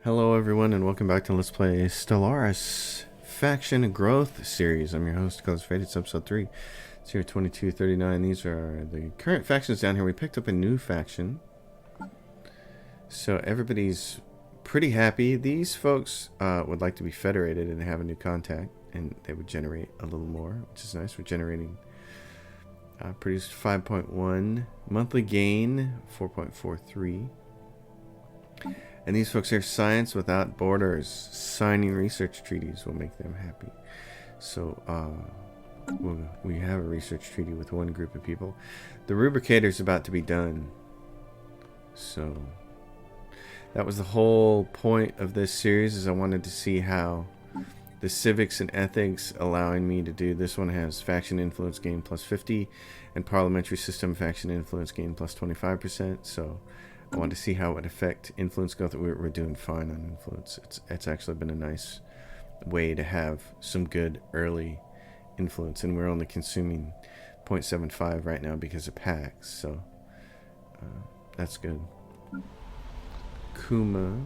Hello everyone and welcome back to Let's Play Stellaris Faction Growth Series. I'm your host, Colors Fate. It's episode 3. It's here 2239. These are the current factions down here. We picked up a new faction. So everybody's pretty happy. These folks would like to be federated and have a new contact. And they would generate a little more, which is nice. We're generating produced 5.1. Monthly gain, 4.43. And these folks are science without borders. Signing research treaties will make them happy. So we have a research treaty with one group of people. The rubricator is about to be done. So that was the whole point of this series, is I wanted to see how the civics and ethics allowing me to do. This one has faction influence gain plus 50 and parliamentary system faction influence gain plus 25%. So I wanted to see how it would affect influence growth. We're doing fine on influence. It's actually been a nice way to have some good early influence, and we're only consuming 0.75 right now because of packs, so that's good. Kuma.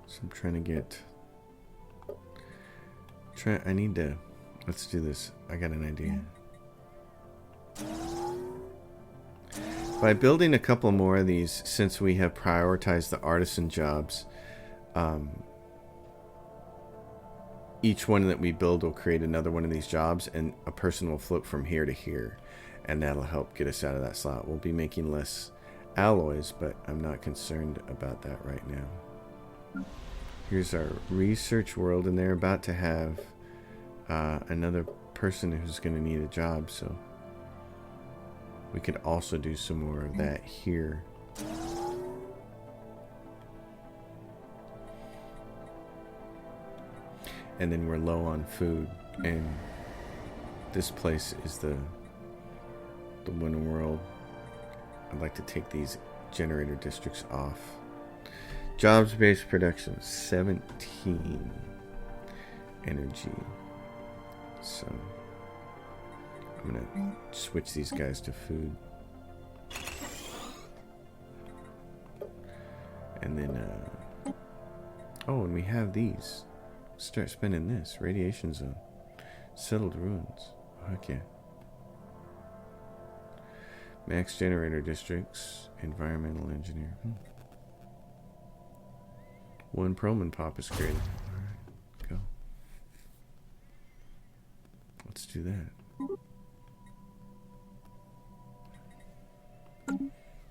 So I'm trying to get... I need to... Let's do this. I got an idea. By building a couple more of these, since we have prioritized the artisan jobs, each one that we build will create another one of these jobs, and a person will flip from here to here, and that'll help get us out of that slot. We'll be making less alloys, but I'm not concerned about that right now. Here's our research world, and they're about to have another person who's going to need a job, so we could also do some more of that here. And then we're low on food, and this place is the winning world. I'd like to take these generator districts off. Jobs-based production, 17 energy. So I'm gonna switch these guys to food. And then, oh, and we have these. Start spending this. Radiation zone. Settled ruins. Heck yeah. Max generator districts. Environmental engineer. One Proman pop is created. Alright, go. Let's do that.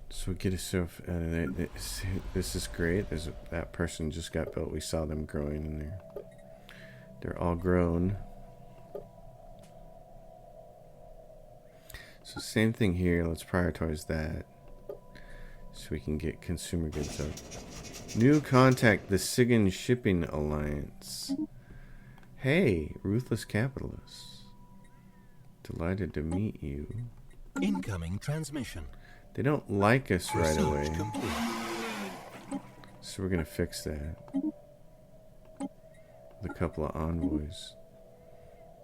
So get yourself out of there. This is great. That person just got built. We saw them growing, and they're all grown. So same thing here. Let's prioritize that so we can get consumer goods up. New contact, the Sigan Shipping Alliance. Hey, ruthless capitalists. Delighted to meet you. Incoming transmission. They don't like us right Research away. complete. So we're going to fix that. With a couple of envoys.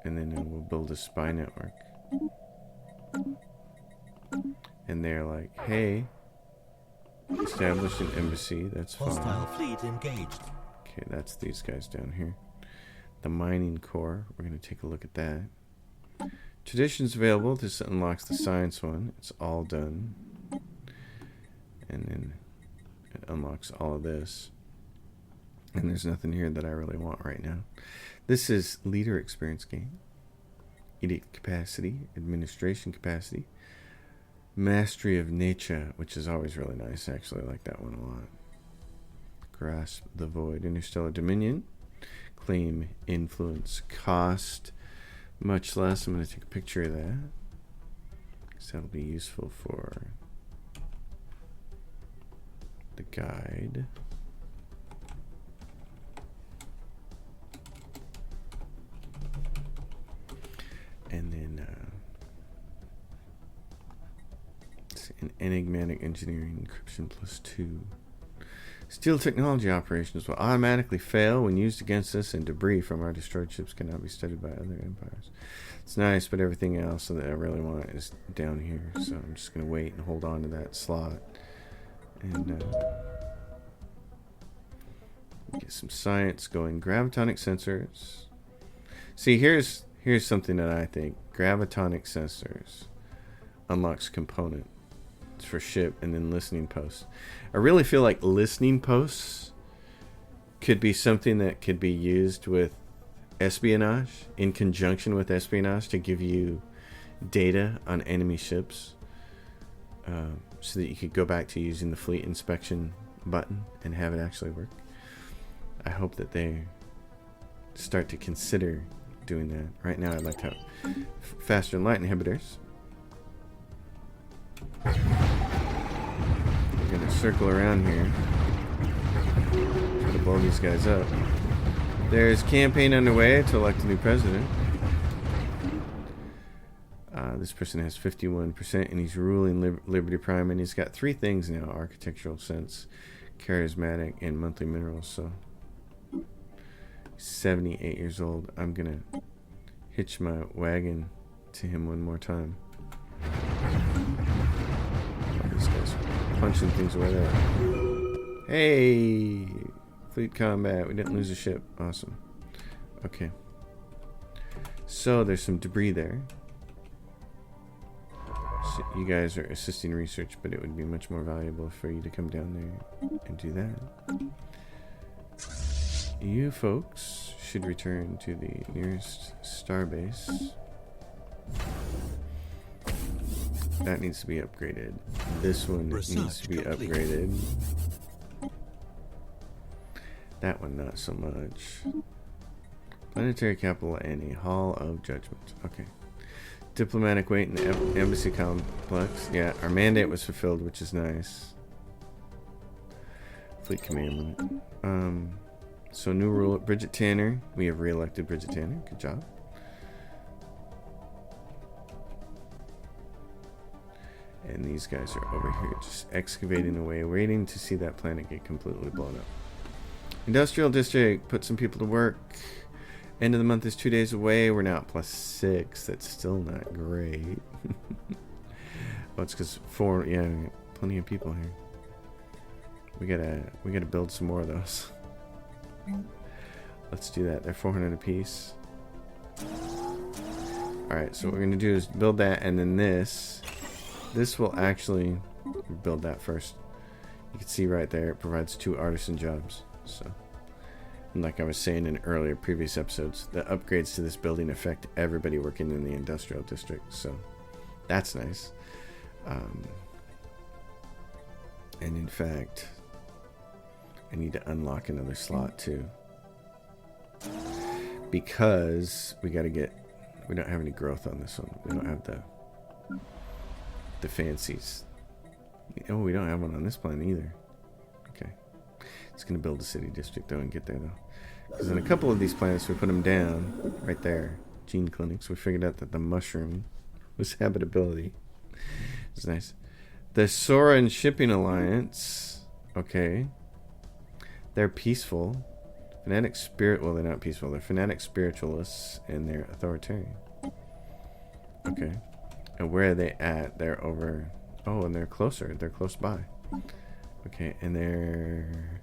And then we'll build a spy network. And they're like, hey, establish an embassy. That's fine. Hostile fleet engaged. Okay, that's these guys down here. The mining core. We're going to take a look at that. Traditions available. This unlocks the science one. It's all done. And then it unlocks all of this. And there's nothing here that I really want right now. This is leader experience gain. Edict capacity. Administration capacity. Mastery of nature, which is always really nice. Actually, I like that one a lot. Grasp the void. Interstellar dominion. Claim influence. Cost much less. I'm going to take a picture of that, because that'll be useful for the guide. And then an enigmatic engineering encryption +2. Steel technology operations will automatically fail when used against us, and debris from our destroyed ships cannot be studied by other empires. It's nice, but everything else that I really want is down here, so I'm just going to wait and hold on to that slot. And get some science going. Gravitonic sensors. See, here's something that I think. Gravitonic sensors unlocks component for ship and then listening posts. I really feel like listening posts could be something that could be used with espionage, in conjunction with espionage, to give you data on enemy ships, so that you could go back to using the fleet inspection button and have it actually work. I hope that they start to consider doing that. Right now I'd like to have faster light inhibitors. We're gonna circle around here, try to blow these guys up. There's campaign underway to elect a new president. This person has 51% and he's ruling Liberty Prime, and he's got 3 things now: architectural sense, charismatic, and monthly minerals. So 78 years old. I'm gonna hitch my wagon to him one more time. Oh, this guy's punching things away there. Hey, fleet combat. We didn't lose a ship. Awesome. Okay. So there's some debris there. So you guys are assisting research, but it would be much more valuable for you to come down there and do that. You folks should return to the nearest starbase. That needs to be upgraded. This one needs to be upgraded. That one not so much. Planetary capital and a hall of judgment. Okay. Diplomatic weight in the embassy complex. Yeah, our mandate was fulfilled, which is nice. Fleet command limit. So new rule, Bridget Tanner. We have re-elected Bridget Tanner. Good job. And these guys are over here just excavating away, waiting to see that planet get completely blown up. Industrial district, put some people to work. End of the month is 2 days away. We're now at +6. That's still not great. Well, it's because we got plenty of people here. We gotta build some more of those. Let's do that. They're 400 apiece. Alright, so what we're gonna do is build that, and then this will actually build that first. You can see right there, it provides 2 artisan jobs. So, and like I was saying in earlier previous episodes, the upgrades to this building affect everybody working in the industrial district. So that's nice. And in fact, I need to unlock another slot too, because we don't have any growth on this one. We don't have the fancies. Oh, we don't have one on this planet either. Okay. It's going to build a city district though and get there though. Because in a couple of these planets we put them down right there. Gene clinics. We figured out that the mushroom was habitability. It's nice. The Soran Shipping Alliance. Okay. They're peaceful. Fanatic spirit. Well, they're not peaceful. They're fanatic spiritualists and they're authoritarian. Okay. And where are they at? They're over. Oh, and they're closer. They're close by. Okay, and they're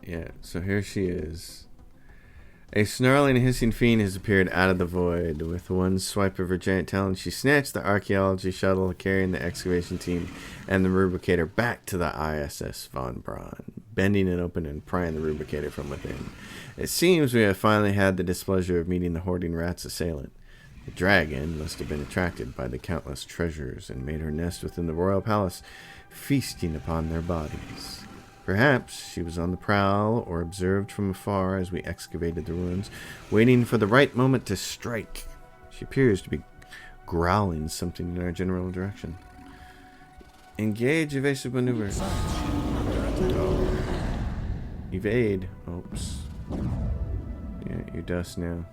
yeah, so here she is. A snarling, hissing fiend has appeared out of the void. With one swipe of her giant talon, she snatched the archaeology shuttle carrying the excavation team and the rubricator back to the ISS Von Braun, bending it open and prying the rubricator from within. It seems we have finally had the displeasure of meeting the hoarding rat's assailant. The dragon must have been attracted by the countless treasures and made her nest within the royal palace, feasting upon their bodies. Perhaps she was on the prowl or observed from afar as we excavated the ruins, waiting for the right moment to strike. She appears to be growling something in our general direction. Engage evasive maneuver. Oh. Evade. Oops. Yeah, you're dust now.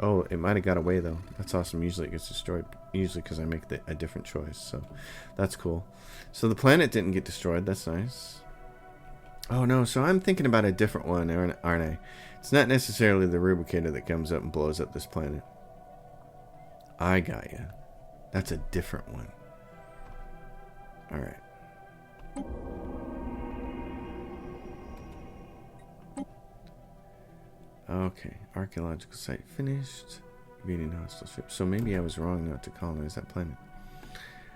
Oh, it might have got away though. That's awesome. Usually it gets destroyed. Usually because I make a different choice. So that's cool. So the planet didn't get destroyed. That's nice. Oh no, so I'm thinking about a different one, aren't I? It's not necessarily the Rubricator that comes up and blows up this planet. I got you. That's a different one. Alright. Okay, archaeological site finished. Beating hostile ships. So maybe I was wrong not to colonize that planet.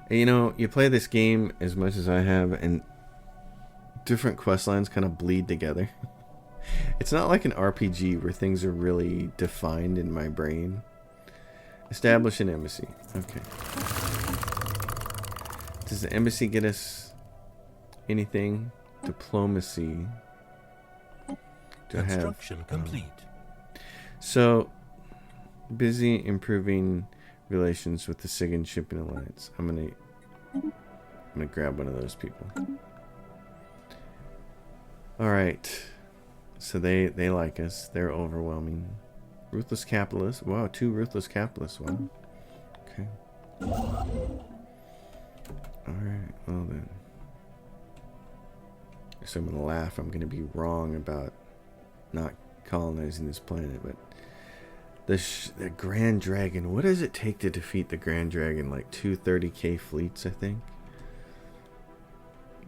And you know, you play this game as much as I have, and different quest lines kind of bleed together. It's not like an RPG where things are really defined in my brain. Establish an embassy. Okay. Does the embassy get us anything? Diplomacy. Do I have Construction complete. So busy improving relations with the Sigan Shipping Alliance. I'm gonna grab one of those people. Alright. So they like us. They're overwhelming. Ruthless capitalists. Wow, 2 ruthless capitalists. Wow. Okay. Alright, well then. So I'm gonna laugh. I'm gonna be wrong about not colonizing this planet, but the Grand Dragon, what does it take to defeat the Grand Dragon? Like 2 30k fleets, I think.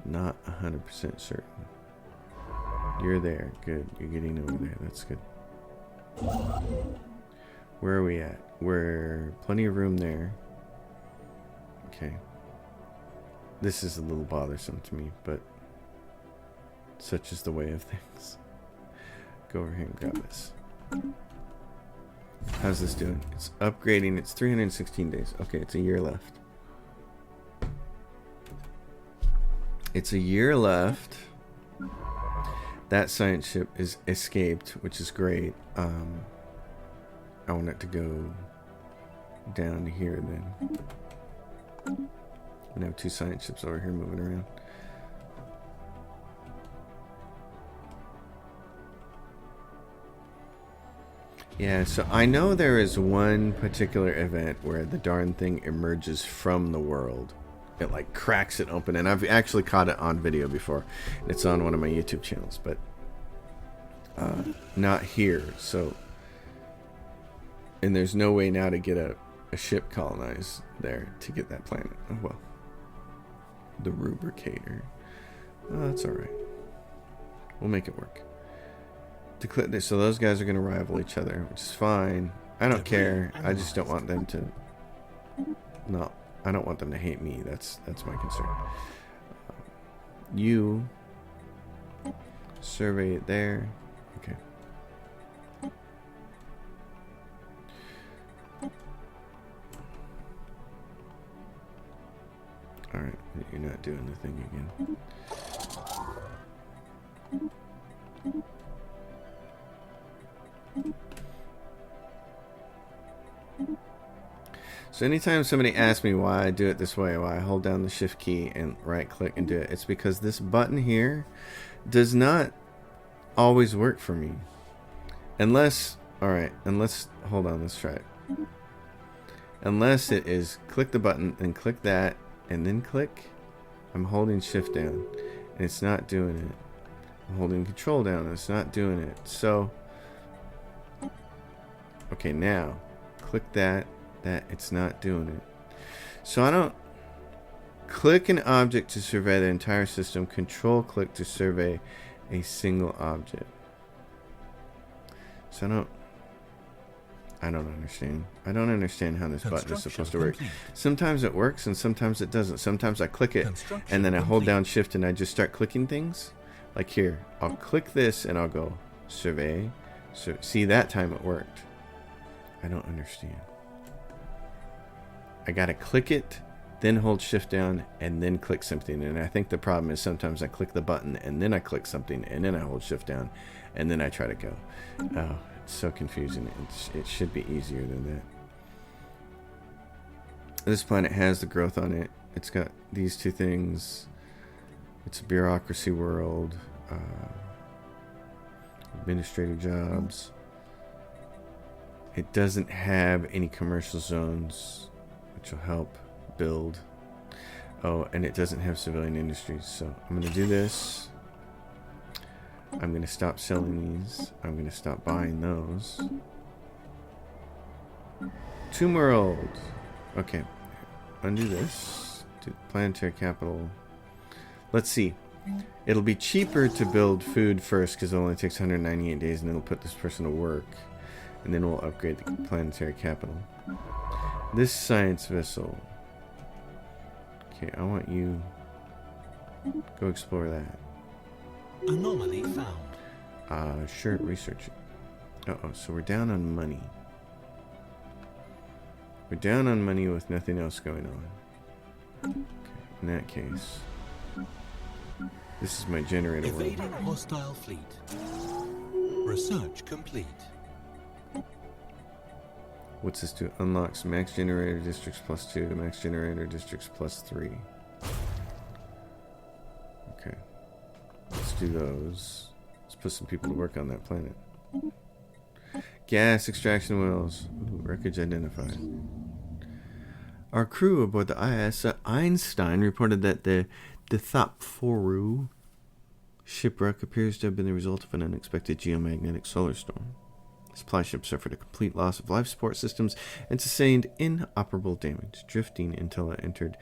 Not 100% certain. You're there. Good. You're getting over there. That's good. Where are we at? We're plenty of room there. Okay. This is a little bothersome to me, but such is the way of things. Go over here and grab this. How's this doing? It's upgrading. It's 316 days. Okay, it's a year left. It's a year left. That science ship is escaped, which is great. I want it to go down to here then. We have 2 science ships over here moving around. Yeah, so I know there is one particular event where the darn thing emerges from the world. It like cracks it open, and I've actually caught it on video before. It's on one of my YouTube channels, but not here. So, and there's no way now to get a ship colonized there to get that planet. Oh well. The Rubricator. Oh, that's all right. We'll make it work. To click this, so those guys are going to rival each other, which is fine. I don't care. I just don't want them to. No, I don't want them to hate me. That's my concern. You survey it there. Okay. All right, you're not doing the thing again. So anytime somebody asks me why I do it this way, why I hold down the shift key and right click and do it, it's because this button here does not always work for me. Unless, alright, hold on, let's try it. Unless it is click the button and click that and then click, I'm holding shift down and it's not doing it. I'm holding control down and it's not doing it. So, okay, now click that, it's not doing it. So I don't click an object to survey the entire system, control click to survey a single object. So I don't understand. I don't understand how this button is supposed to work. Sometimes it works and sometimes it doesn't. Sometimes I click it and then I hold down shift and I just start clicking things. Like here, I'll click this and I'll go survey. So see, that time it worked. I don't understand. I gotta click it, then hold shift down, and then click something. And I think the problem is sometimes I click the button, and then I click something, and then I hold shift down, and then I try to go. Oh, it's so confusing. It should be easier than that. This planet has the growth on it. It's got these 2 things. It's a bureaucracy world. Administrative jobs. It doesn't have any commercial zones, which will help build. Oh, and it doesn't have civilian industries. So I'm going to do this. I'm going to stop selling these. I'm going to stop buying those. Tomb World. Okay. Undo this. Do planetary capital. Let's see. It'll be cheaper to build food first because it only takes 198 days, and it'll put this person to work. And then we'll upgrade the planetary capital. This science vessel. Okay, I want you... Go explore that. Anomaly found. Sure, research it. Uh-oh, so we're down on money. We're down on money with nothing else going on. Okay, in that case... This is my generator world. Evading hostile fleet. Research complete. What's this do? Unlocks max generator districts +2, max generator districts +3. Okay. Let's do those. Let's put some people to work on that planet. Gas extraction wells. Ooh, wreckage identified. Our crew aboard the IS Einstein reported that the Thopforu shipwreck appears to have been the result of an unexpected geomagnetic solar storm. The supply ship suffered a complete loss of life support systems and sustained inoperable damage, drifting until it entered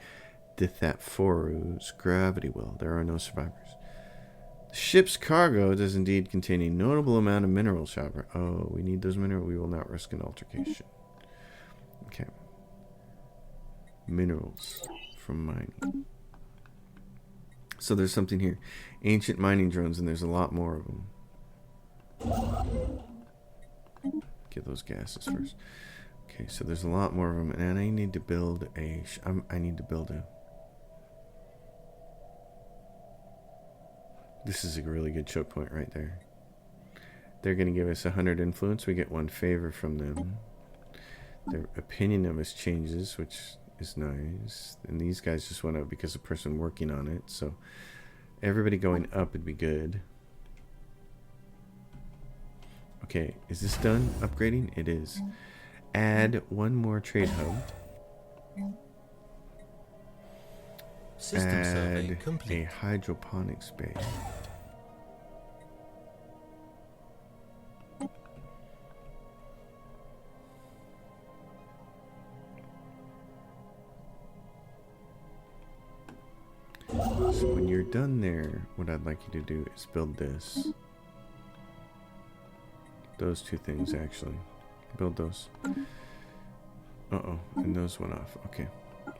the Thopforu's gravity well. There are no survivors. The ship's cargo does indeed contain a notable amount of minerals, however. Oh, we need those minerals. We will not risk an altercation. Okay. Minerals from mining. So there's something here. Ancient mining drones, and there's a lot more of them. Get those gases first. Okay, so there's a lot more of them, and I need to build a... I need to build a... This is a really good choke point right there. They're going to give us 100 influence. We get 1 favor from them. Their opinion of us changes, which is nice. And these guys just went up because of the person working on it. So everybody going up would be good. Okay, is this done upgrading? It is. Add 1 more trade hub. System survey Add complete. a hydroponics bay. So when you're done there, what I'd like you to do is build this. Those 2 things, actually. Build those. Uh-oh, and those went off. Okay.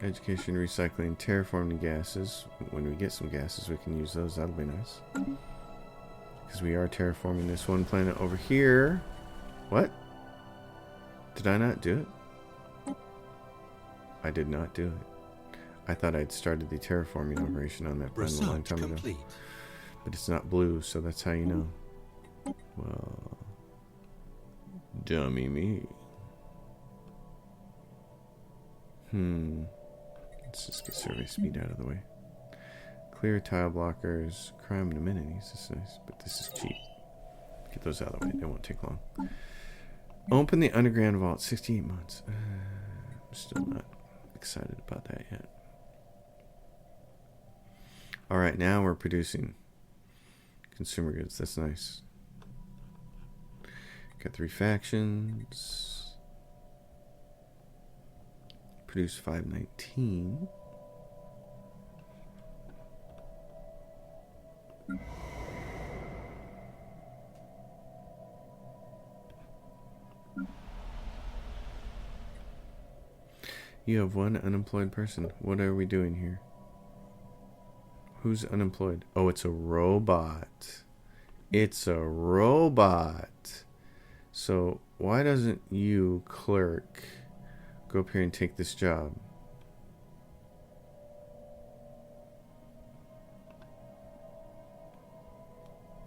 Education, recycling, terraforming gases. When we get some gases, we can use those. That'll be nice. Because we are terraforming this one planet over here. What? Did I not do it? I did not do it. I thought I'd started the terraforming operation on that planet a long time ago. But it's not blue, so that's how you know. Well, dummy me. Let's just get survey speed out of the way. Clear tile blockers, crime and amenities. This is nice, but this is cheap. Get those out of the way. They won't take long. Open the underground vault. 68 months. I'm still not excited about that yet. Alright, now we're producing consumer goods. That's nice. Got 3 factions. Produce 519. You have 1 unemployed person. What are we doing here? Who's unemployed? Oh, it's a robot. It's a robot. So why doesn't you, clerk, go up here and take this job?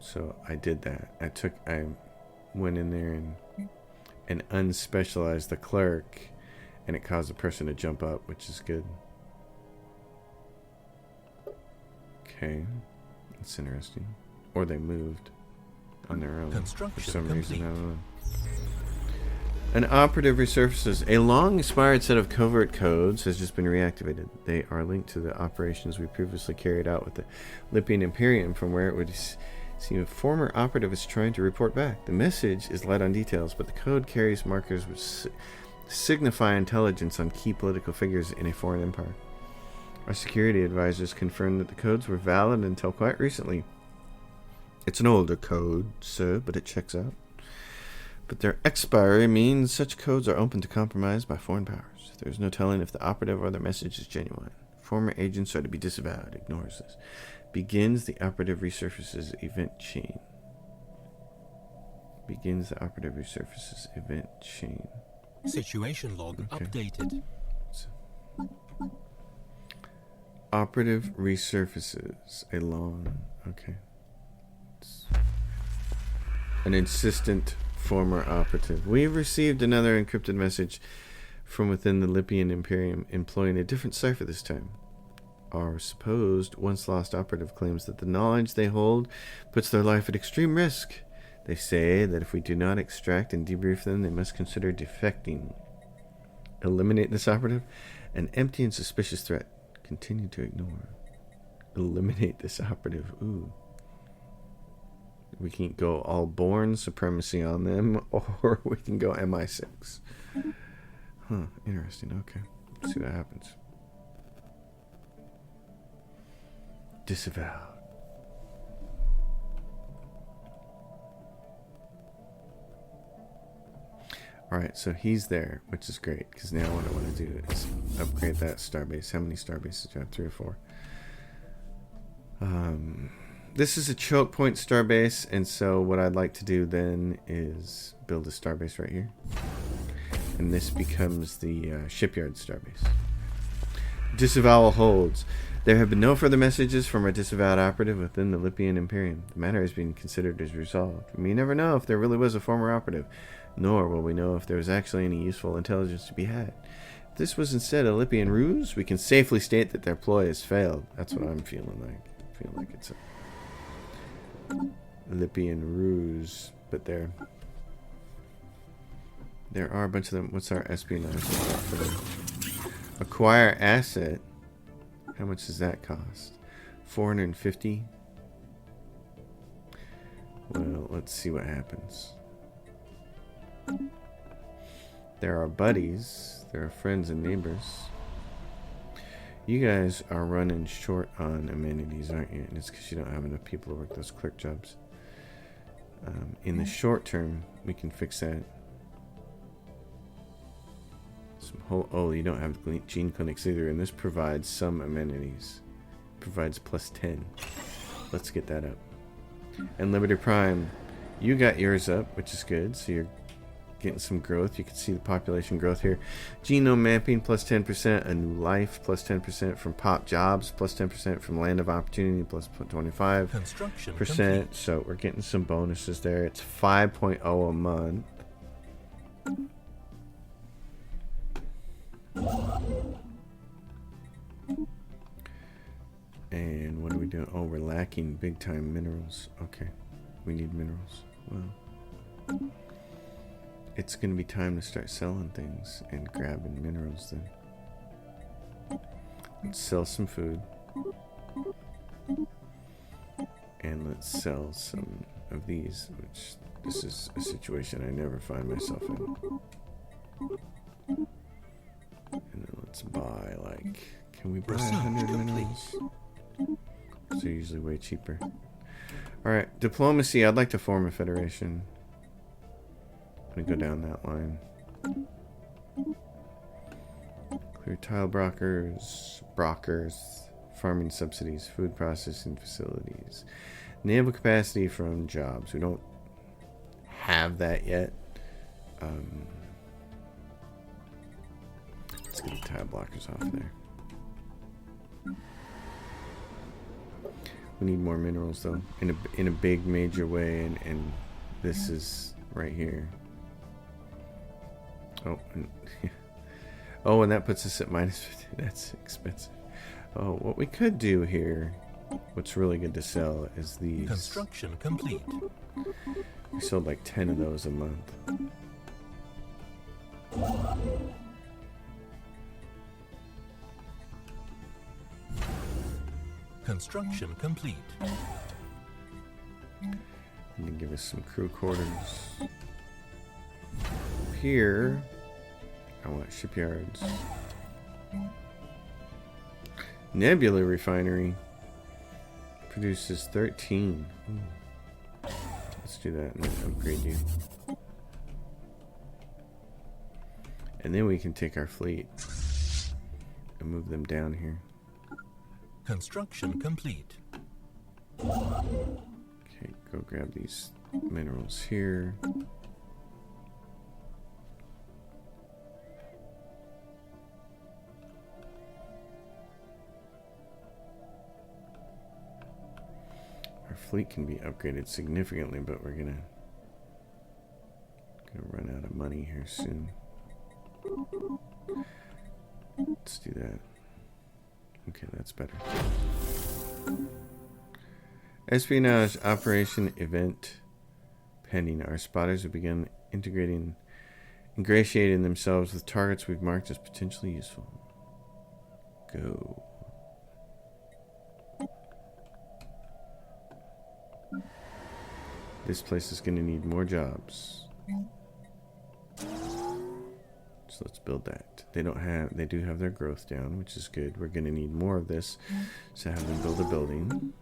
So I did that. I went in there and unspecialized the clerk, and it caused the person to jump up, which is good. Okay, that's interesting. Or they moved on their own for some reason. I don't know. An operative resurfaces. A long-expired set of covert codes has just been reactivated. They are linked to the operations we previously carried out with the Lippian Imperium, from where it would See, a former operative is trying to report back. The message is light on details, but the code carries markers which signify intelligence on key political figures in a foreign empire. Our security advisors confirmed that the codes were valid until quite recently. It's an older code, sir, but it checks out. But their expiry means such codes are open to compromise by foreign powers. There is no telling if the operative or their message is genuine. Former agents are to be disavowed. Ignores this. Begins the operative resurfaces event chain. Begins the operative resurfaces event chain. Situation log updated. Operative resurfaces a long. Okay. An insistent former operative. We've received another encrypted message from within the Lipian Imperium, employing a different cipher this time. Our supposed once-lost operative claims that the knowledge they hold puts their life at extreme risk. They say that if we do not extract and debrief them, they must consider defecting. Eliminate this operative? An empty and suspicious threat. Continue to ignore. Eliminate this operative. Ooh. We can go all born supremacy on them, or we can go MI6. Huh, interesting. Okay. Let's see what happens. Disavowed. Alright, so he's there, which is great, because now what I want to do is upgrade that starbase. How many starbases do you have? 3 or 4? This is a choke point starbase, and so what I'd like to do then is build a starbase right here. And this becomes the shipyard starbase. Disavowal holds. There have been no further messages from our disavowed operative within the Lipian Imperium. The matter is being considered as resolved. We may never know if there really was a former operative, nor will we know if there was actually any useful intelligence to be had. If this was instead a Lipian ruse, we can safely state that their ploy has failed. That's what I'm feeling like. I feel like it's a Lipian ruse, but there are a bunch of them. What's our espionage for them? Acquire asset. How much does that cost? 450. Well, let's see what happens. There are buddies. There are friends and neighbors. You guys are running short on amenities, aren't you? And it's because you don't have enough people to work those clerk jobs. In the short term, we can fix that. Oh, you don't have gene clinics either, and this provides some amenities. Provides plus 10. Let's get that up. And Liberty Prime, you got yours up, which is good. So you're getting some growth. You can see the population growth here. Genome mapping plus 10%. A new life plus 10% from pop jobs plus 10% from land of opportunity plus 25%. So we're getting some bonuses there. It's 5.0 a month. And what are we doing? Oh, we're lacking big time minerals. Okay, we need minerals. Well, it's gonna be time to start selling things and grabbing minerals then. Let's sell some food. And let's sell some of these, which this is a situation I never find myself in. And then let's buy, like, can we buy 100 minerals? So usually way cheaper. Alright, diplomacy. I'd like to form a federation. I'm gonna go down that line. Clear tile brokers, farming subsidies, food processing facilities, naval capacity from jobs. We don't have that yet. Let's get the tile blockers off there. We need more minerals though, in a big major way, and this is right here. Oh, and, oh, and that puts us at minus 50. That's expensive. Oh, what we could do here, what's really good to sell is these. Construction complete. We sold like 10 of those a month. Construction complete. And then give us some crew quarters. Here, I want shipyards. Nebula refinery produces 13. Ooh. Let's do that and then upgrade you. And then we can take our fleet and move them down here. Construction complete. Okay, go grab these minerals here. Our fleet can be upgraded significantly, but we're gonna run out of money here soon. Let's do that. Okay, that's better. Espionage Operation Event pending. Our spotters have begun ingratiating themselves with targets we've marked as potentially useful. Go. This place is going to need more jobs. So let's build that. They do have their growth down, which is good. We're going to need more of this. So have them build a building.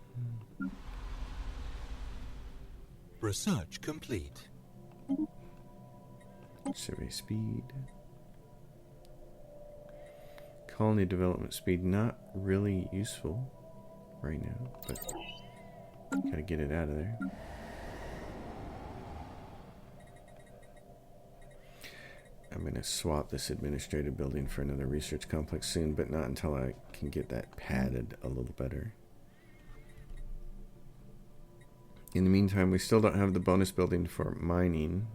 Research complete. Survey speed. Colony development speed, not really useful right now, but gotta get it out of there. I'm gonna swap this administrative building for another research complex soon, but not until I can get that padded a little better. In the meantime, we still don't have the bonus building for mining.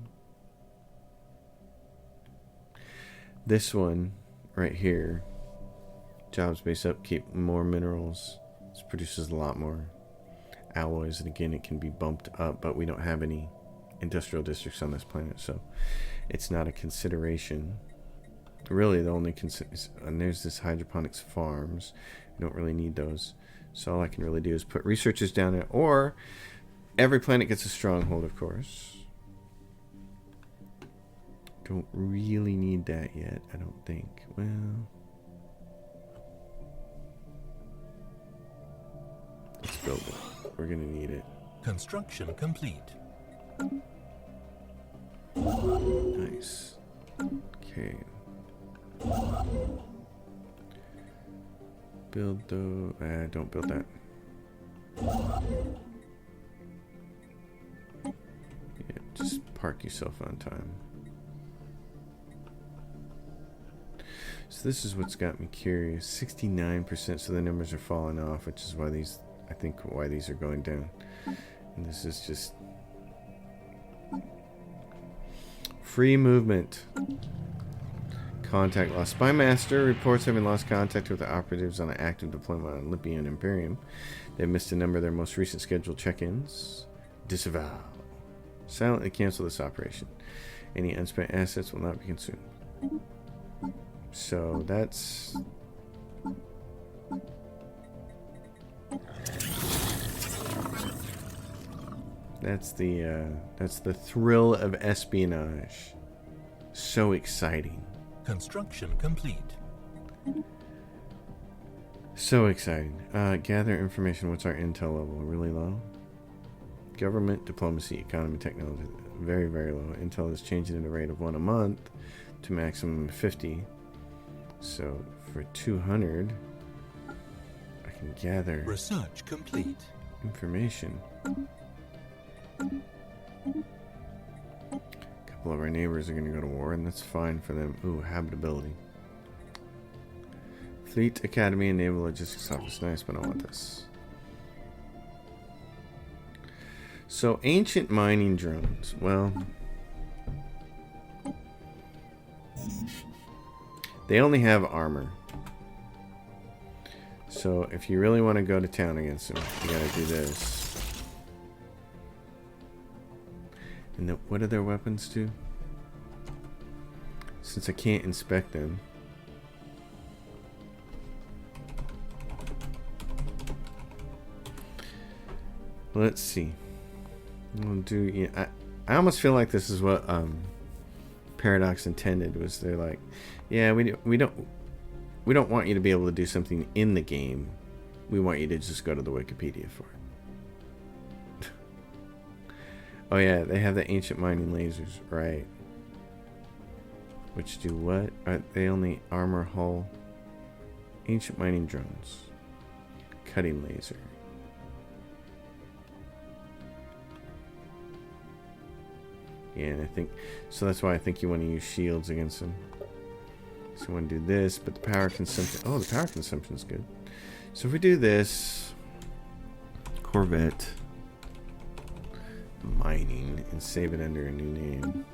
This one right here, jobs base upkeep, more minerals. This produces a lot more alloys, and again, it can be bumped up, but we don't have any industrial districts on this planet, so it's not a consideration. Really, the only and there's this hydroponics farms. We don't really need those, so all I can really do is put researchers down there, or every planet gets a stronghold, of course. Don't really need that yet, I don't think. Well, let's build it. We're gonna need it. Construction complete. Nice. Okay. Build the... don't build that. Yeah, just park yourself on time. So this is what's got me curious. 69%, so the numbers are falling off, which is why these... I think why these are going down. And this is just... free movement. Contact lost. Spymaster reports having lost contact with the operatives on an active deployment on Libyan Imperium. They've missed a number of their most recent scheduled check-ins. Disavow. Silently cancel this operation. Any unspent assets will not be consumed. So that's... That's the thrill of espionage. So exciting. Construction complete. So exciting. Gather information. What's our intel level? Really low. Government, diplomacy, economy, technology. Very, very low. Intel is changing at a rate of 1 a month to maximum 50. So for 200, I can gather research complete. Information. A couple of our neighbors are going to go to war, and that's fine for them. Ooh, habitability. Fleet Academy and Naval Logistics Office. Nice, but I want this. So, ancient mining drones. Well, they only have armor. So, if you really want to go to town against them, you gotta do this. And what are their weapons do? Since I can't inspect them. Let's see. We'll do. Yeah, I almost feel like this is what Paradox intended. Was they're like, yeah, we don't want you to be able to do something in the game. We want you to just go to the Wikipedia for it. Oh yeah, they have the ancient mining lasers, right? Which do what? They only armor hull. Ancient mining drones. Cutting laser. Yeah, and I think so. That's why I think you want to use shields against them. So you want to do this, but the power consumption. Oh, the power consumption is good. So if we do this, Corvette mining, and save it under a new name.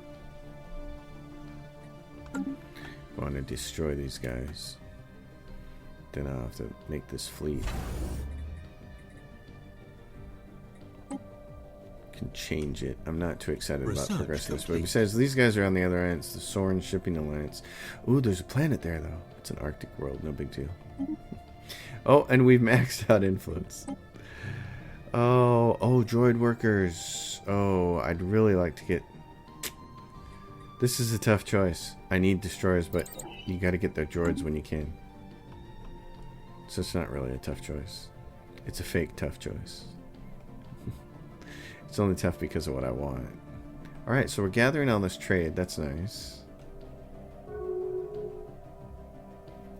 I want to destroy these guys. Then I'll have to make this fleet. Can change it. I'm not too excited about progressing this way. Besides, these guys are on the other end. It's the Soren Shipping Alliance. Ooh, there's a planet there, though. It's an Arctic world. No big deal. Oh, and we've maxed out influence. Oh, droid workers. Oh, I'd really like to get... This is a tough choice. I need destroyers, but you got to get their droids when you can. So it's not really a tough choice. It's a fake tough choice. It's only tough because of what I want. Alright, so we're gathering all this trade. That's nice.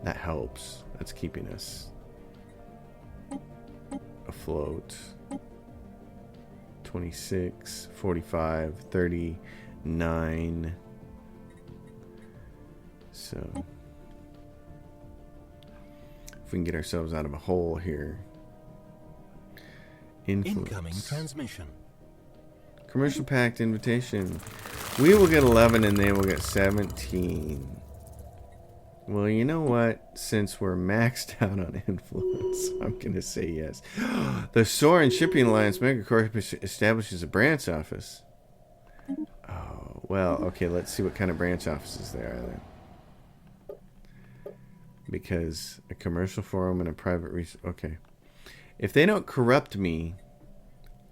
That helps. That's keeping us afloat. 26, 45, 39. So if we can get ourselves out of a hole here. Influence. Incoming transmission. Commercial pact invitation. We will get 11 and they will get 17. Well, you know what? Since we're maxed out on influence, I'm going to say yes. The Soren Shipping Alliance Megacorp establishes a branch office. Oh, well, okay, let's see what kind of branch offices there are then. Because a commercial forum and a private research. Okay. If they don't corrupt me,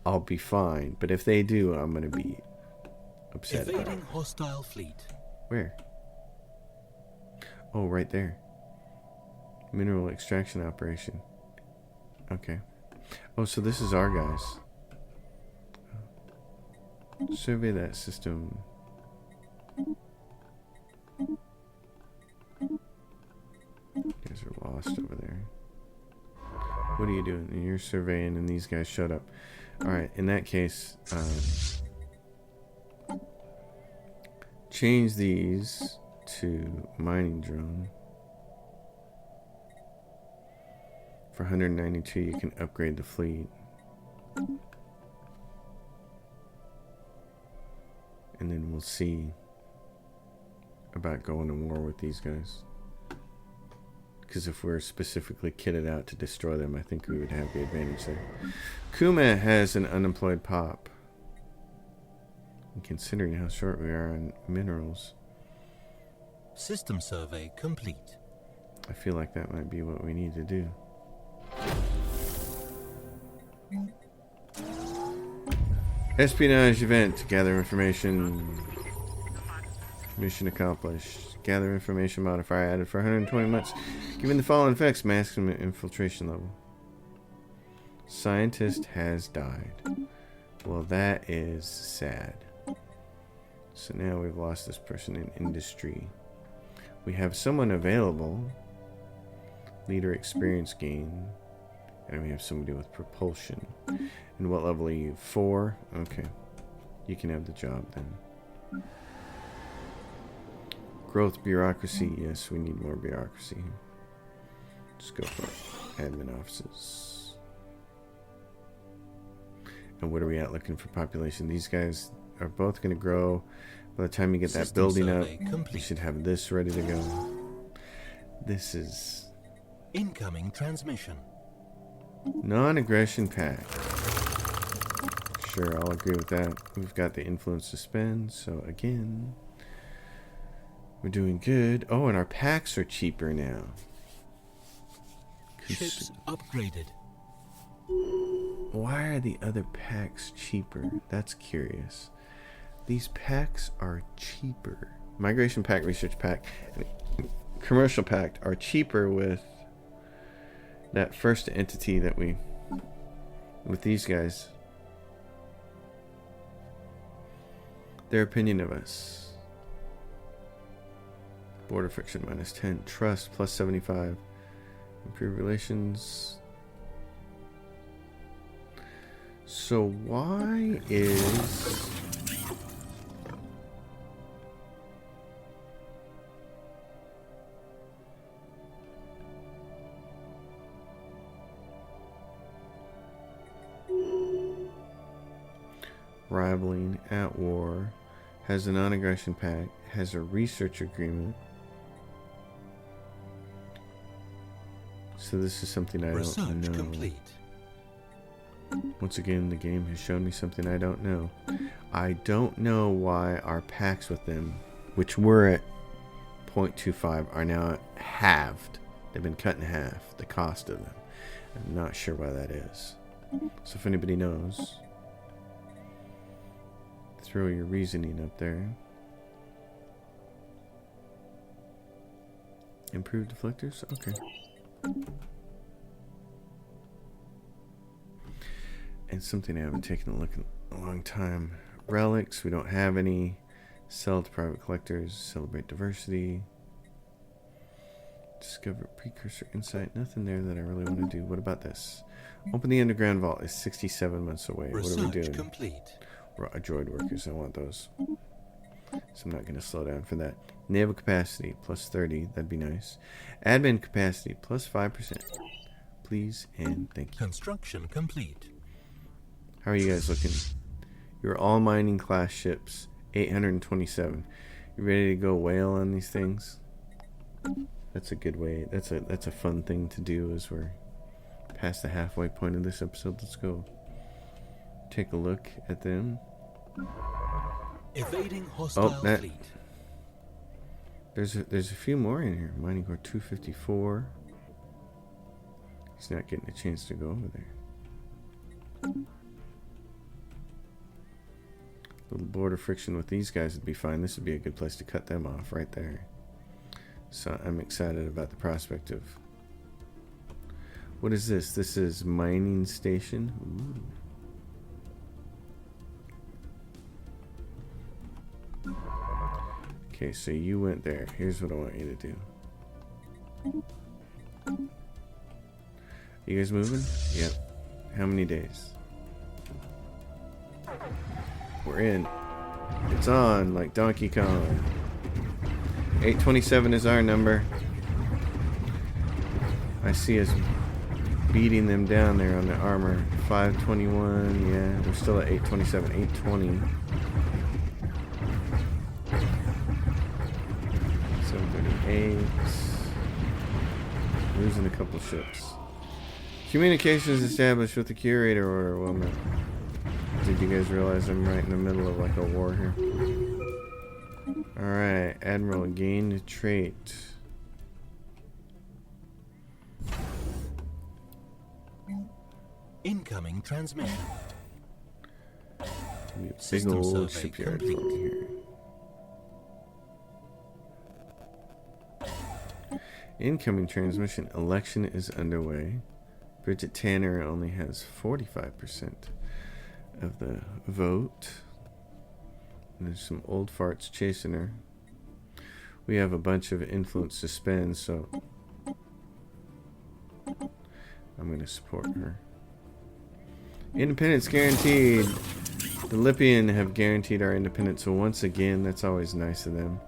I'll be fine. But if they do, I'm going to be upset. Evading hostile fleet. Where? Oh, right there. Mineral extraction operation. Okay. Oh, so this is our guys. Survey that system. You guys are lost over there. What are you doing? You're surveying and these guys showed up. Alright, in that case, change these to mining drone. For 192 you can upgrade the fleet. And then we'll see about going to war with these guys. Because if we're specifically kitted out to destroy them, I think we would have the advantage there. Kuma has an unemployed pop. And considering how short we are on minerals, System survey complete. I feel like that might be what we need to do. Espionage Event. Gather information. Mission accomplished. Gather information modifier added for 120 months. Given the following effects, maximum infiltration level. Scientist has died. Well, that is sad. So now we've lost this person in industry. We have someone available. Leader experience gain. And we have somebody with propulsion. And what level are you? 4? Okay. You can have the job then. Growth bureaucracy. Yes, we need more bureaucracy. Just go for it. Admin offices. And what are we at looking for population? These guys are both going to grow. By the time you get that building up, you should have this ready to go. This is... Incoming transmission. Non-aggression pact. Sure, I'll agree with that. We've got the influence to spend, so again... We're doing good. Oh, and our packs are cheaper now. Ships upgraded. Why are the other packs cheaper? That's curious. These packs are cheaper. Migration pack, research pack, and commercial pack are cheaper with that first entity that we... with these guys. Their opinion of us. Border friction -10. Trust +75. Improved relations. So why is... rivaling, at war, has a non-aggression pact, has a research agreement. So this is something I don't know. Complete. Once again, the game has shown me something I don't know. I don't know why our packs with them, which were at 0.25, are now halved. They've been cut in half, the cost of them. I'm not sure why that is. So if anybody knows, throw your reasoning up there. Improved deflectors? Okay. And something I haven't taken a look in a long time. Relics, we don't have any. Sell to private collectors. Celebrate diversity. Discover precursor insight. Nothing there that I really want to do. What about this? Open the underground vault is 67 months away. Research what are we doing? Complete. Droid workers, I want those. So I'm not going to slow down for that. Naval capacity +30, that'd be nice. Admin capacity +5%. Please and thank you. Construction complete. How are you guys looking? You're all mining class ships, 827. You ready to go whale on these things? That's a good way. That's a fun thing to do as we're past the halfway point of this episode. Let's go take a look at them. Evading hostile fleet. There's a few more in here. Mining Core 254. He's not getting a chance to go over there. Little border friction with these guys would be fine. This would be a good place to cut them off right there. So I'm excited about the prospect of... What is this? This is mining station. Ooh. Okay, so you went there. Here's what I want you to do. You guys moving? Yep. How many days? We're in. It's on like Donkey Kong. 827 is our number. I see us beating them down there on the armor. 521, yeah. We're still at 827, 820. 738. Losing a couple ships. Communications established with the curator order. Well, did you guys realize I'm right in the middle of like a war here? Alright, Admiral, gain a trait. Incoming transmission. Big old shipyard for me here. Incoming transmission. Election is underway. Bridget Tanner only has 45% of the vote. And there's some old farts chasing her. We have a bunch of influence to spend, so I'm going to support her. Independence guaranteed. The Lipian have guaranteed our independence, so once again, that's always nice of them.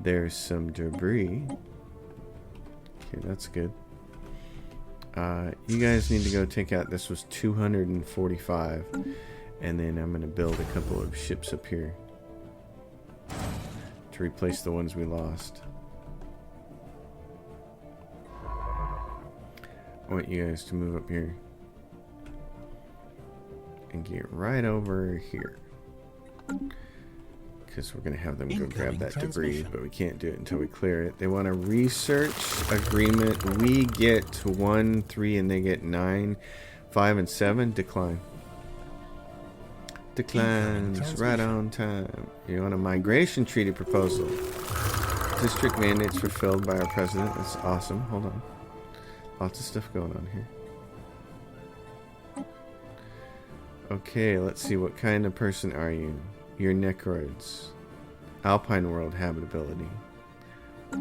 There's some debris. Okay, that's good. You guys need to go take out, this was 245, and then I'm going to build a couple of ships up here to replace the ones we lost. I want you guys to move up here and get right over here, because we're going to have them go grab that debris, but we can't do it until we clear it. They want a research agreement. We get 1, 3, and they get 9 5 and 7 decline. Declines right transmission. on time. You're on a migration treaty proposal. District mandates fulfilled by our president. That's awesome. Hold on. Lots of stuff going on here. Okay, let's see. What kind of person are you? You're Necroids. Alpine world habitability.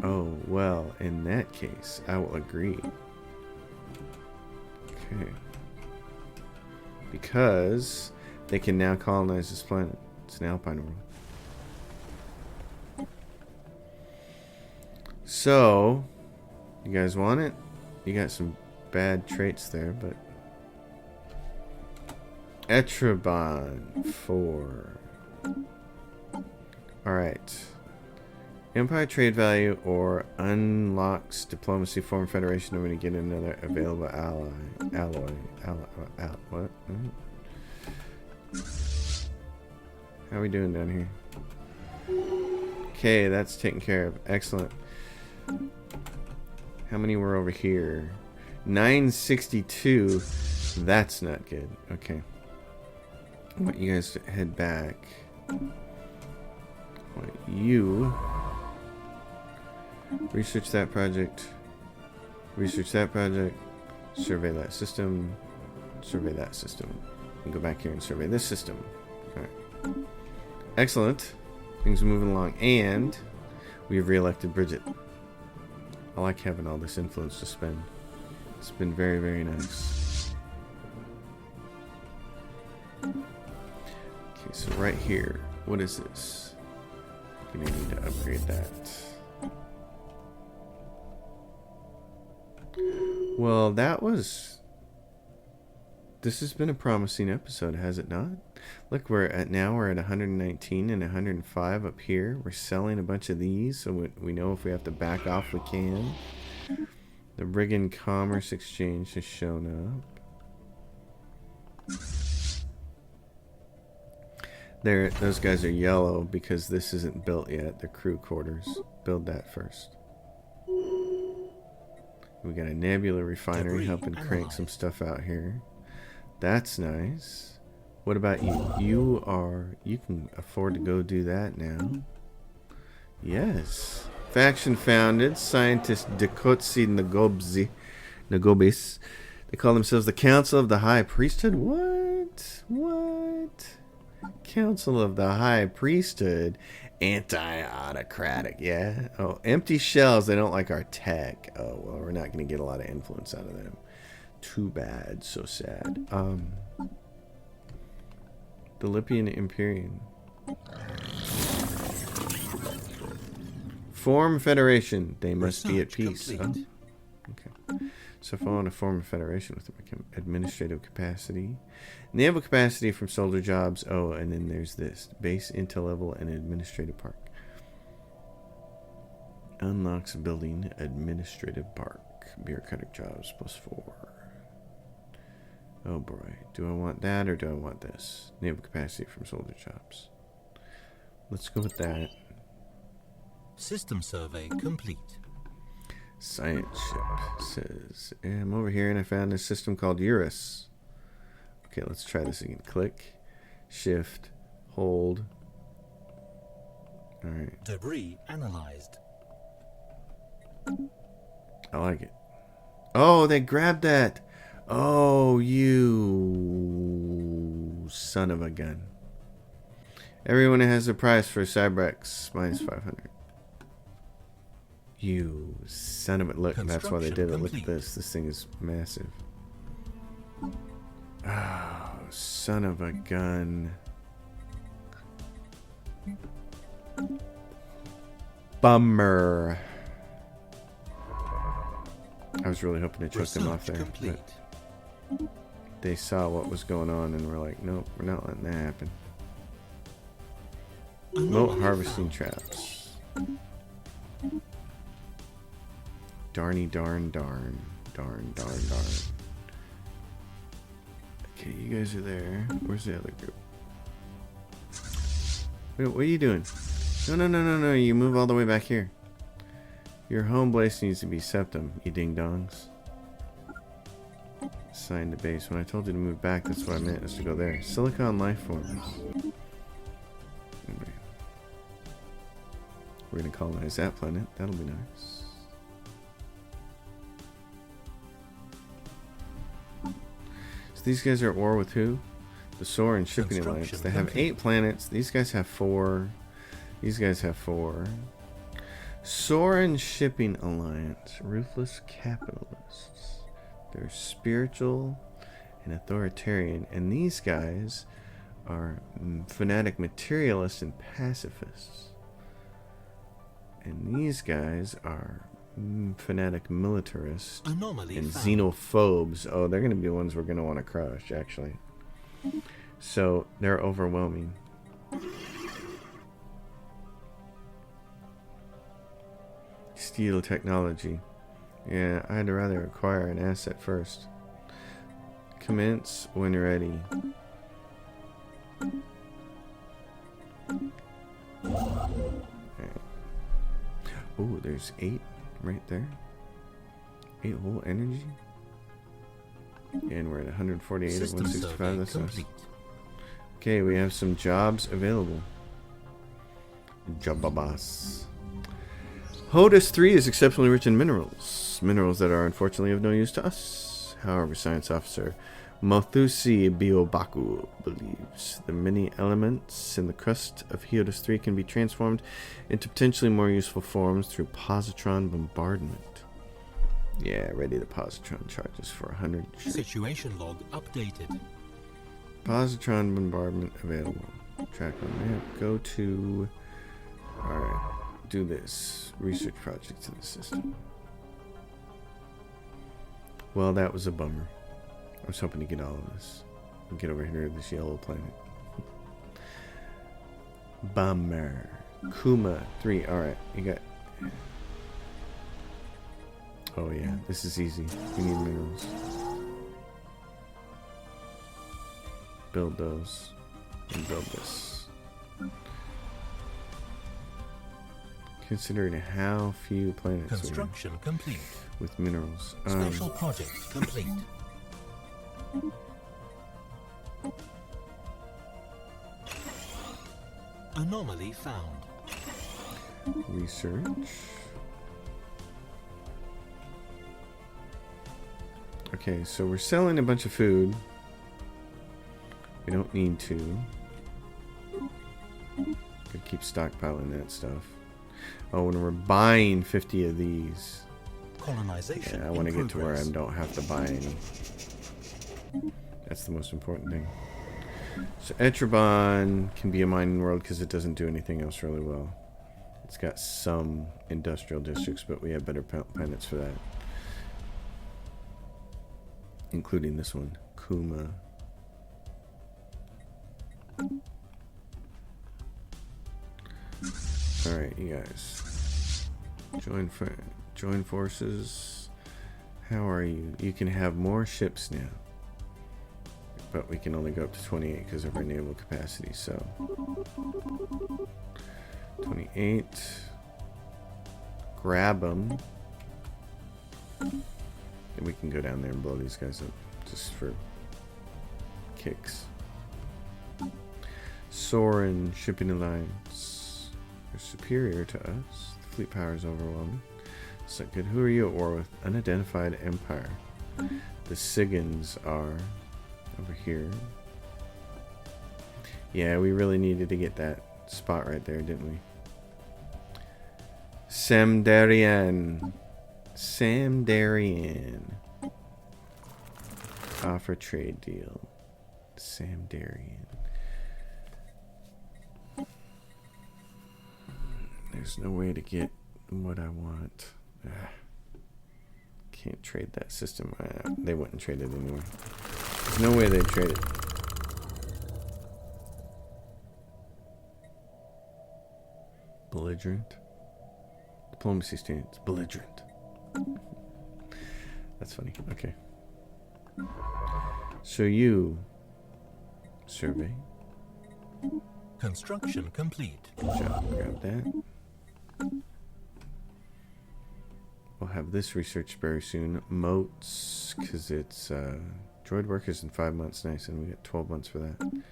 Oh, well, in that case, I will agree. Okay. Because they can now colonize this planet. It's an Alpine world. So, you guys want it? You got some bad traits there, but... Etrabon 4. Alright. Empire trade value or unlocks diplomacy form federation. I'm going to get another available alloy. What? How are we doing down here? Okay, that's taken care of. Excellent. How many were over here? 962. That's not good. Okay. I want you guys to head back. I want you research that project. Research that project. Survey that system. Survey that system. And go back here and survey this system. Alright. Excellent. Things are moving along. And we have re-elected Bridget. I like having all this influence to spend. It's been very, very nice. Okay, so right here. What is this? You're going to need to upgrade that. Well, that was... This has been a promising episode, has it not? Look, we're at 119 and 105 up here. We're selling a bunch of these, so we know if we have to back off, we can. The Brigand Commerce Exchange has shown up. There, those guys are yellow because this isn't built yet. The crew quarters. Build that first. We got a nebula refinery helping crank some stuff out here. That's nice. What about you? You can afford to go do that now. Yes. Faction founded. Scientist Dekotsi Nagobis. They call themselves the Council of the High Priesthood? What? Council of the High Priesthood? Anti-autocratic, yeah? Oh, empty shells. They don't like our tech. Oh, well, we're not going to get a lot of influence out of them. Too bad. So sad. The Lipian Imperium. Form Federation. They must be at peace. Oh, okay. So if I want to form a federation with them, I can administrative capacity. Naval capacity from soldier jobs. Oh, and then there's this. Base intel level and administrative park. Unlocks building administrative park. Bureaucratic jobs +4. Oh boy. Do I want that or do I want this? Naval capacity from soldier jobs. Let's go with that. System survey complete. Science ship says, I'm over here and I found a system called Eurus. Okay, let's try this again. Click, shift, hold. Alright. Debris analyzed. I like it. Oh, they grabbed that. Oh, you son of a gun. Everyone has a price for Cybrex -500. You son of a... Look, that's why they did it. Look at this. This thing is massive. Oh, son of a gun. Bummer. I was really hoping to choke them off there. But they saw what was going on and were like, nope, we're not letting that happen. Remote harvesting traps. Darny darn. Okay, you guys are there. Where's the other group? Wait, what are you doing? No. You move all the way back here. Your home base needs to be Septum, you ding-dongs. Assigned to base. When I told you to move back, that's what I meant, is to go there. Silicon life forms. We're gonna colonize that planet. That'll be nice. So these guys are at war with who? The Soren Shipping Alliance. They have 8 planets. These guys have 4. These guys have 4. Soren Shipping Alliance. Ruthless capitalists. They're spiritual and authoritarian. And these guys are fanatic materialists and pacifists. And these guys are fanatic militarists and xenophobes. Oh, they're going to be the ones we're going to want to crush, actually. So, they're overwhelming. Steel technology. Yeah, I'd rather acquire an asset first. Commence when ready. Oh, there's 8 right there. 8 whole energy. And we're at 148 at 165. That's nice. Okay, we have some jobs available. Jobabas. HODUS 3 is exceptionally rich in minerals. Minerals that are unfortunately of no use to us. However, Science Officer Mothusi Biobaku believes the many elements in the crust of HODUS 3 can be transformed into potentially more useful forms through positron bombardment. Yeah, ready the positron charges for 100. Situation log updated. Positron bombardment available. Track on map. Go to... Alright. Do this. Research projects in the system. Well, that was a bummer. I was hoping to get all of this. We'll get over here to this yellow planet. Bummer. Kuma 3. Alright, you got... Oh yeah, this is easy. We need minerals. Build those. And build this. Considering how few planets Construction complete. With minerals. Special project complete. Anomaly found. Research. Okay, so we're selling a bunch of food. We don't need to. Gotta keep stockpiling that stuff. Oh, and we're buying 50 of these. Colonization. Yeah, I want to get to where I don't have to buy any. That's the most important thing. So Etrabon can be a mining world because it doesn't do anything else really well. It's got some industrial districts, but we have better planets for that. Including this one, Kuma. Alright, you guys. Join forces. How are you? You can have more ships now. But we can only go up to 28 because of our naval capacity, so 28. Grab them. And we can go down there and blow these guys up just for kicks. Soren Shipping Alliance. They're superior to us. The fleet power is overwhelming. It's not good. Who are you at war with? Unidentified Empire. The Sigans are over here. Yeah, we really needed to get that spot right there, didn't we? Samdarian. Offer trade deal. Samdarian. There's no way to get what I want. Can't trade that system. They wouldn't trade it anyway. There's no way they'd trade it. Belligerent. Diplomacy stance. Belligerent. That's funny. Okay. So you survey. Construction complete. Good job. Grab that. We'll have this research very soon. Moats, because it's Droid workers in 5 months. Nice, and we get 12 months for that.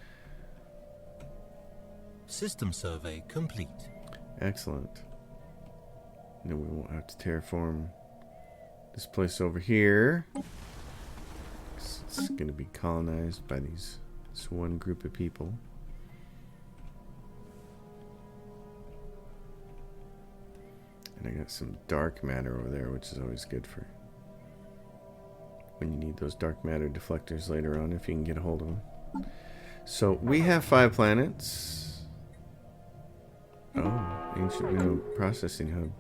System survey complete. Excellent. Then we won't have to terraform this place over here. It's going to be colonized by this one group of people. And I got some dark matter over there, which is always good for when you need those dark matter deflectors later on, if you can get a hold of them. So we have 5 planets. Oh, ancient mineral processing hub.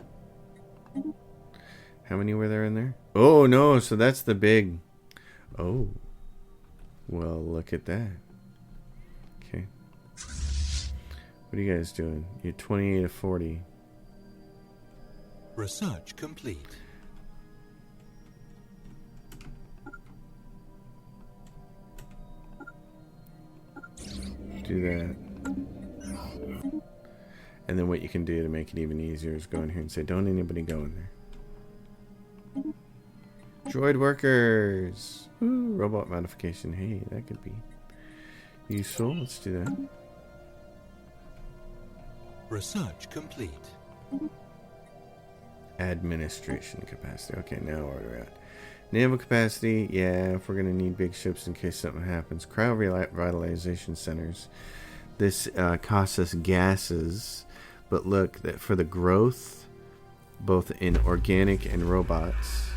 How many were there in there? Oh no, so that's the big. Oh, well, look at that. Okay, what are you guys doing? You're 28 of 40. Research complete. Do that. And then what you can do to make it even easier is go in here and say, don't anybody go in there. Droid workers. Ooh, robot modification. Hey, that could be useful. Let's do that. Research complete. Administration capacity. Okay, now where are we at? Naval capacity. Yeah, if we're going to need big ships in case something happens. Cryo-revitalization centers. This costs us gases. But look, that for the growth, both in organic and robots,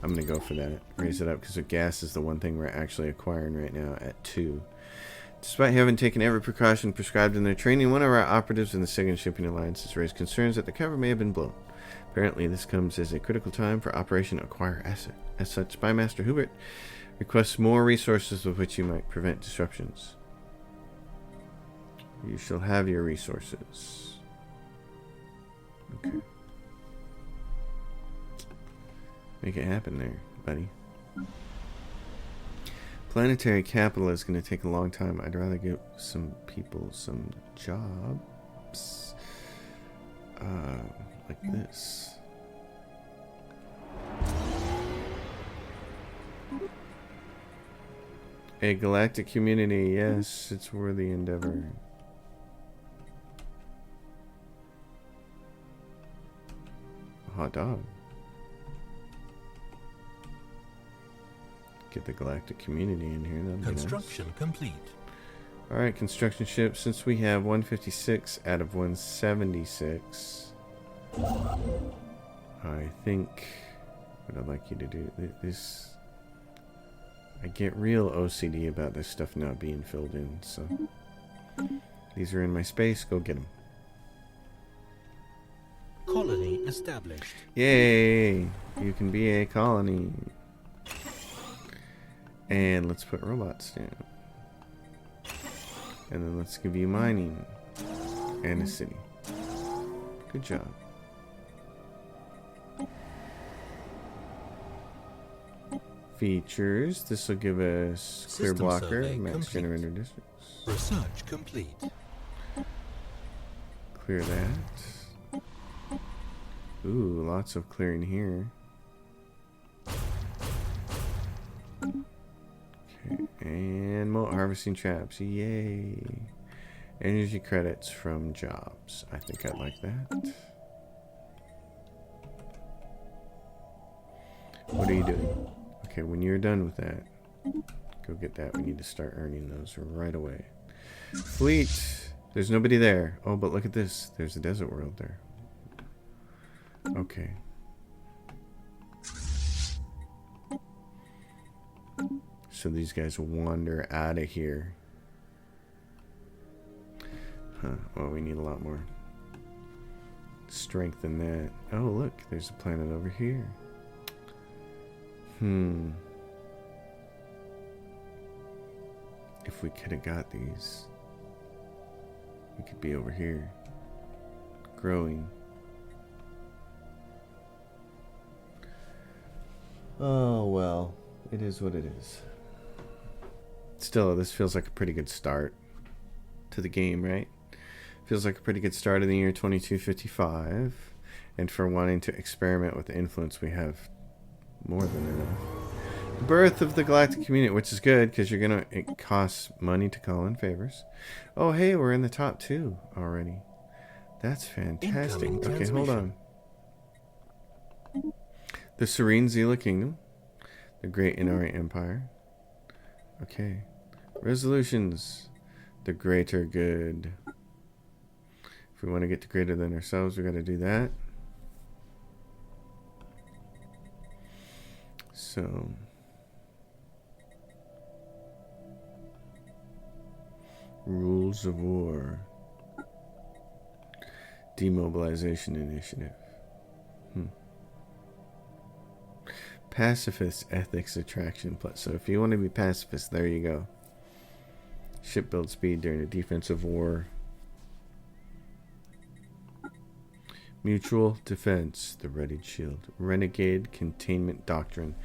I'm going to go for that. Raise it up because the gas is the one thing we're actually acquiring right now at 2. Despite having taken every precaution prescribed in their training, one of our operatives in the Second Shipping Alliance has raised concerns that the cover may have been blown. Apparently, this comes as a critical time for Operation Acquire Asset. As such, Spymaster Hubert requests more resources with which you might prevent disruptions. You shall have your resources. Okay. Make it happen there, buddy. Planetary capital is going to take a long time. I'd rather give some people some jobs. Like this. A galactic community. Yes, it's worthy endeavor. Hot dog. Get the galactic community in here. That'd be Construction nice. complete. Alright, construction ship. Since we have 156 out of 176, I think what I'd like you to do this. I get real OCD about this stuff not being filled in, so these are in my space. Go get them. Colony established. Yay! You can be a colony. And let's put robots down. And then let's give you mining. And a city. Good job. Features. This will give us clear System blocker, survey max complete. generator districts. Research complete. Clear that. Ooh, lots of clearing here. Okay, and mote harvesting traps. Yay. Energy credits from jobs. I think I'd like that. What are you doing? Okay, when you're done with that, go get that. We need to start earning those right away. Fleet. There's nobody there. Oh, but look at this. There's a desert world there. Okay. So these guys wander out of here. Huh. Well, we need a lot more strength than that. Oh, look. There's a planet over here. If we could have got these, we could be over here. Growing. Oh, well. It is what it is. Still, this feels like a pretty good start to the game, right? Feels like a pretty good start in the year 2255. And for wanting to experiment with the influence, we have More than enough. Birth of the galactic community, which is good because it costs money to call in favors. Oh, hey, we're in the top 2 already. That's fantastic. Okay, hold on. The Serene Zila Kingdom. The Great Inari Empire. Okay. Resolutions. The greater good. If we want to get to greater than ourselves, we got to do that. So... Rules of War. Demobilization Initiative. Pacifist Ethics Attraction Plus. So if you want to be pacifist, there you go. Ship build speed during a defensive war. Mutual Defense. The Readied Shield. Renegade Containment Doctrine.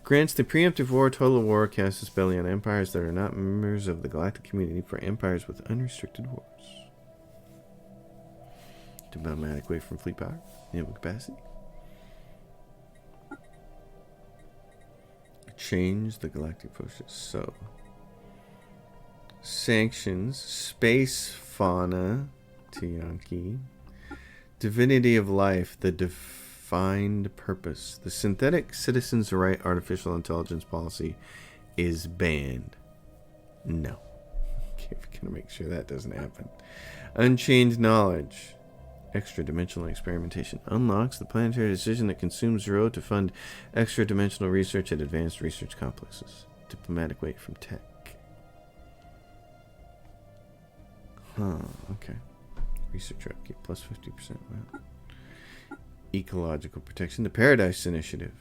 Grants the preemptive war, total war, casus belli on empires that are not members of the galactic community for empires with unrestricted wars. Diplomatic way from fleet power. Naval capacity. Change the galactic forces. So, sanctions, space fauna, Tiyanki, divinity of life, the defined purpose. The synthetic citizens' right artificial intelligence policy is banned. No. Okay, we're gonna make sure that doesn't happen. Unchained knowledge. Extra-dimensional experimentation unlocks the planetary decision that consumes 0 to fund extra-dimensional research at advanced research complexes. Diplomatic weight from tech. Okay. Research upkeep plus 50%. Wow. Ecological protection. The Paradise Initiative.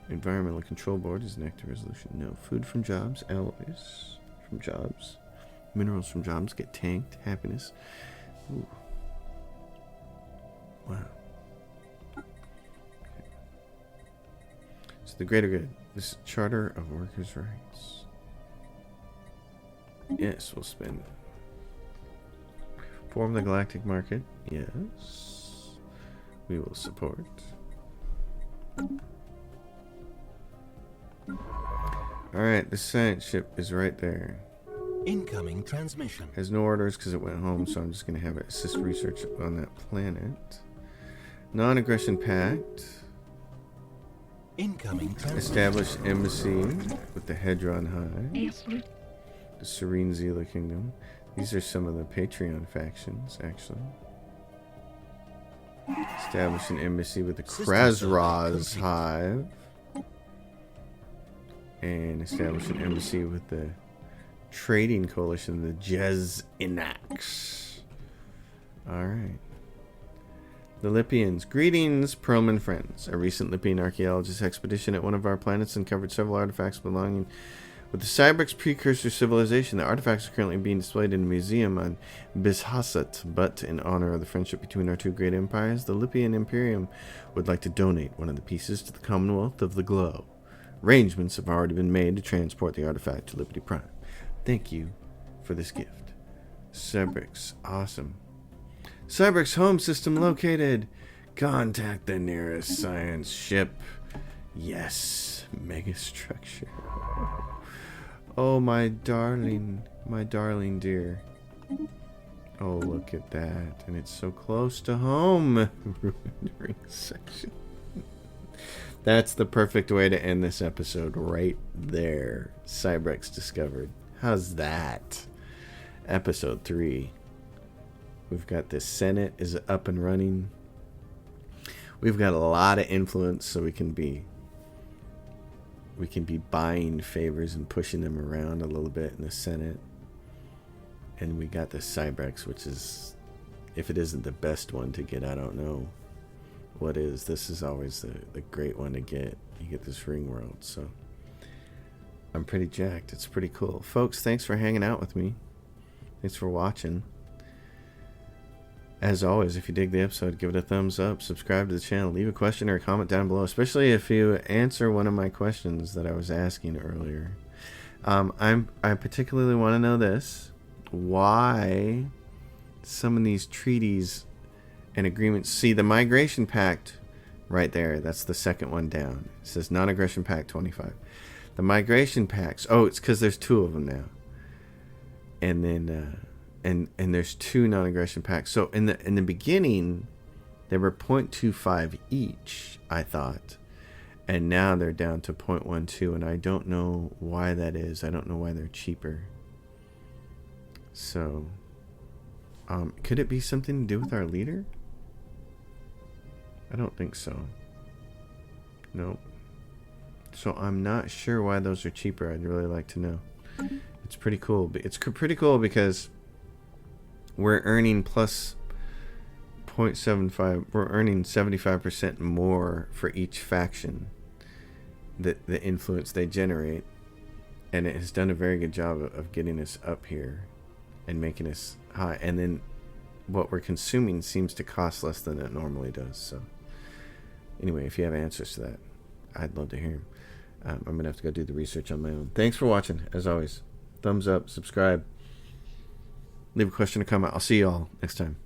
Environmental Control Board is an active resolution. No. Food from jobs. Alloys from jobs. Minerals from jobs get tanked. Happiness. Ooh. Wow. Okay. So the greater good. This Charter of Workers' Rights. Yes, we'll spend it. Form the galactic market. Yes. We will support. Alright, the science ship is right there. Incoming transmission. Has no orders because it went home, so I'm just going to have it assist research on that planet. Non-aggression pact. Incoming transmission. Establish embassy with the Hedron Hive. The Serene Zila Kingdom. These are some of the Patreon factions, actually. Establish an embassy with the Krasraz Hive. And establish an embassy with the Trading Coalition, the Jez Inax. Alright. The Lipians. Greetings, Perlman friends. A recent Lipian archaeologist expedition at one of our planets uncovered several artifacts belonging with the Cybrex precursor civilization. The artifacts are currently being displayed in a museum on Bishassat, but in honor of the friendship between our two great empires, the Lipian Imperium would like to donate one of the pieces to the Commonwealth of the Glow. Arrangements have already been made to transport the artifact to Liberty Prime. Thank you for this gift. Cybrex. Awesome. Cybrex home system located. Contact the nearest science ship. Yes. Megastructure. Oh, my darling dear. Oh, look at that. And it's so close to home. Rendering section. That's the perfect way to end this episode right there. Cybrex discovered. How's that? Episode 3. We've got the Senate is up and running. We've got a lot of influence, so we can be buying favors and pushing them around a little bit in the Senate. And we got the Cybrex, which is, if it isn't the best one to get, I don't know what is. This is always the great one to get. You get this ring world, so I'm pretty jacked. It's pretty cool. Folks, thanks for hanging out with me. Thanks for watching. As always, if you dig the episode, give it a thumbs up, subscribe to the channel, leave a question or a comment down below, especially if you answer one of my questions that I was asking earlier. I particularly want to know this. Why some of these treaties and agreements... See, the Migration Pact right there. That's the second one down. It says non-aggression pack 25. The migration packs. Oh, it's because there's 2 of them now. And then and there's 2 non-aggression packs. So in the beginning, they were 0.25 each, I thought. And now they're down to 0.12, and I don't know why that is. I don't know why they're cheaper. So, could it be something to do with our leader? I don't think so. Nope. So I'm not sure why those are cheaper. I'd really like to know. It's pretty cool. It's pretty cool because we're earning plus 0.75. We're earning 75% more for each faction. The influence they generate, and it has done a very good job of getting us up here and making us high. And then what we're consuming seems to cost less than it normally does. So anyway, if you have answers to that, I'd love to hear them. I'm gonna have to go do the research on my own. Thanks for watching. As always, thumbs up, subscribe, leave a question or comment. I'll see you all next time.